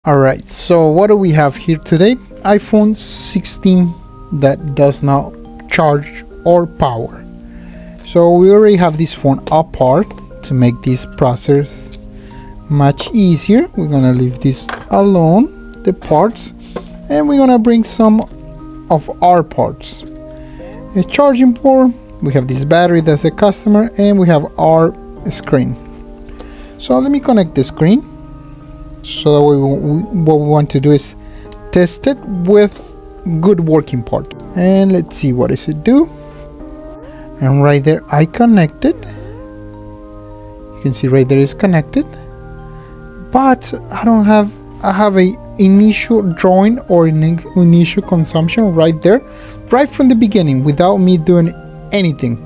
Alright, so what do we have here today? iPhone 16 that does not charge or power. So we already have this phone apart to make this process much easier. We're gonna leave this alone, the parts, and we're gonna bring some of our parts. A charging port, we have this battery that's the customer, and we have our screen. So let me connect the screen. So that what we want to do is test it with good working part. And let's see, what does it do? And right there I connected. You can see right there is connected, but I have a initial drawing or initial consumption right there, right from the beginning, without me doing anything.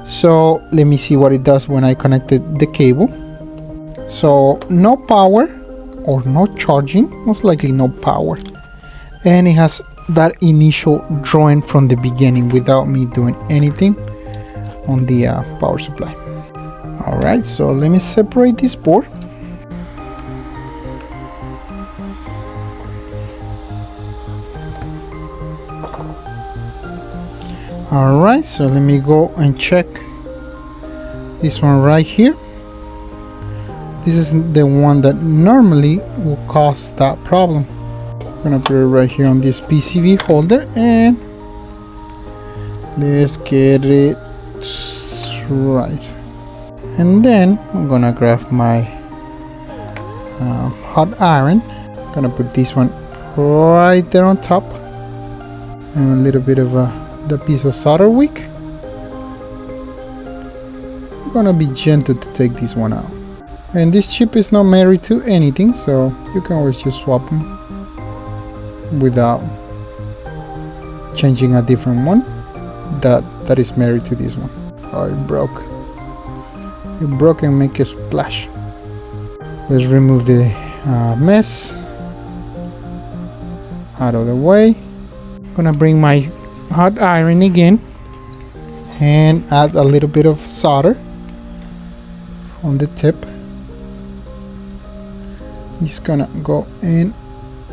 So let me see what it does when I connected the cable. So no power or no charging, most likely no power, and it has that initial drawing from the beginning without me doing anything on the power supply. All right, so let me separate this board. All right, so let me go and check this one right here. This is the one that normally will cause that problem. I'm gonna put it right here on this PCB holder, and let's get it right. And then I'm gonna grab my hot iron. I'm gonna put this one right there on top, and a little bit of the piece of solder wick. I'm gonna be gentle to take this one out. And this chip is not married to anything, so you can always just swap them without changing a different one that is married to this one. Oh, it broke. It broke and make a splash. Let's remove the mess out of the way. I'm gonna bring my hot iron again and add a little bit of solder on the tip. He's gonna go in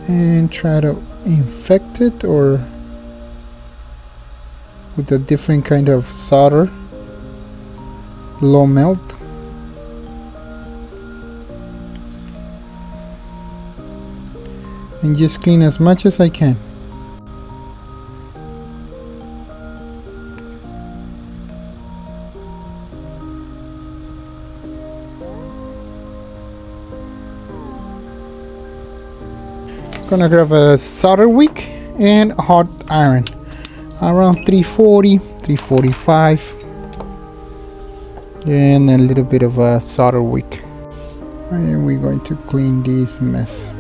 and try to infect it, or with a different kind of solder, low melt. And just clean as much as I can. Gonna grab a solder wick and a hot iron around 340, 345, and a little bit of a solder wick, and we're going to clean this mess.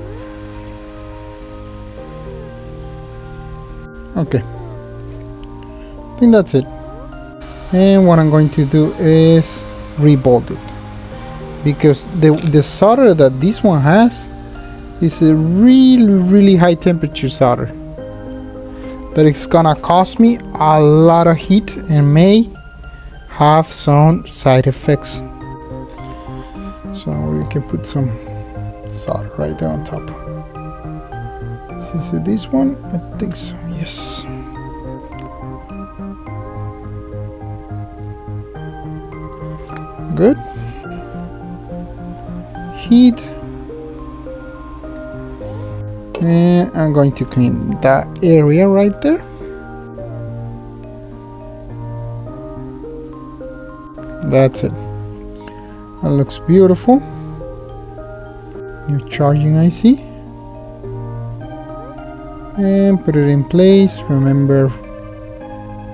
Okay, I think that's it. And what I'm going to do is rebolt it, because the solder that this one has is a really high temperature solder that is gonna cost me a lot of heat and may have some side effects. So we can put some solder right there on top. Is it this one? I think so, yes. Good. Heat. And I'm going to clean that area right there. That's it. That looks beautiful. New charging IC. And put it in place. Remember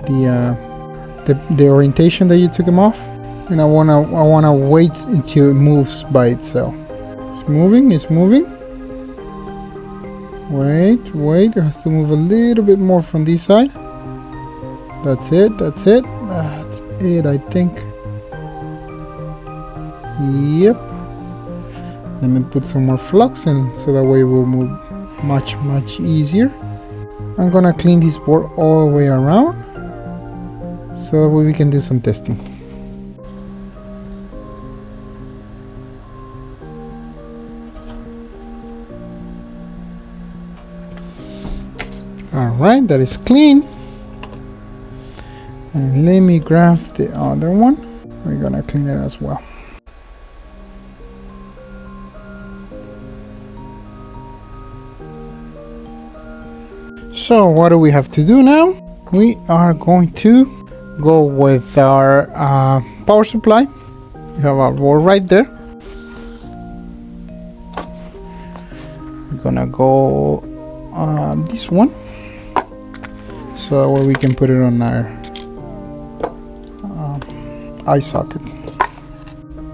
the orientation that you took them off. And I wanna wait until it moves by itself. It's moving. It's moving. Wait, it has to move a little bit more from this side. That's it, I think. Yep. Let me put some more flux in, so that way it will move much easier. I'm gonna clean this board all the way around, so that way we can do some testing. Alright, that is clean. And let me grab the other one. We're gonna clean it as well. So what do we have to do now? We are going to go with our power supply. We have our board right there. We're gonna go this one, so that way we can put it on our eye socket.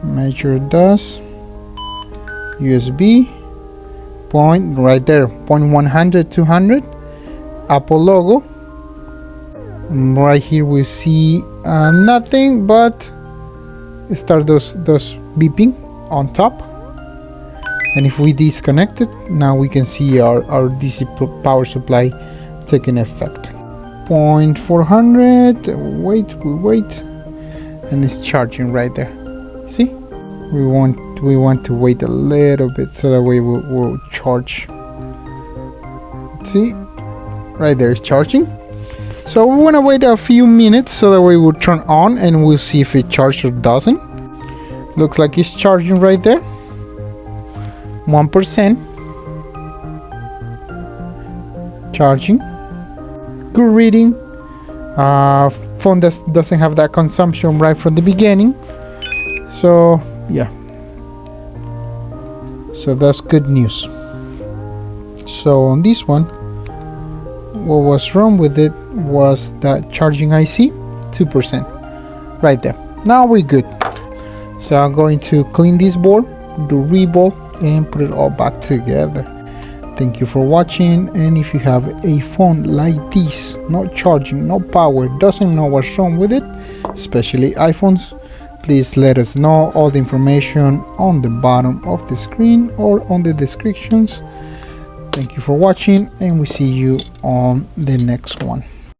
Make sure it does. USB point right there, point 100 200. Apple logo. Right here we see nothing, but start those beeping on top. And if we disconnect it, now we can see our DC power supply taking effect. 400. We wait, and it's charging right there. See, we want to wait a little bit so that way we'll charge. See, right there is charging. So we want to wait a few minutes so that way we'll turn on and we'll see if it charges or doesn't. Looks like it's charging right there. 1% charging. Good reading. Phone doesn't have that consumption right from the beginning. So yeah. So that's good news. So on this one, what was wrong with it was that charging IC 2% right there. Now we're good. So I'm going to clean this board, do rebuild, and put it all back together. Thank you for watching, and if you have a phone like this, not charging, no power, doesn't know what's wrong with it, especially iPhones, please let us know. All the information on the bottom of the screen or on the descriptions. Thank you for watching, and we see you on the next one.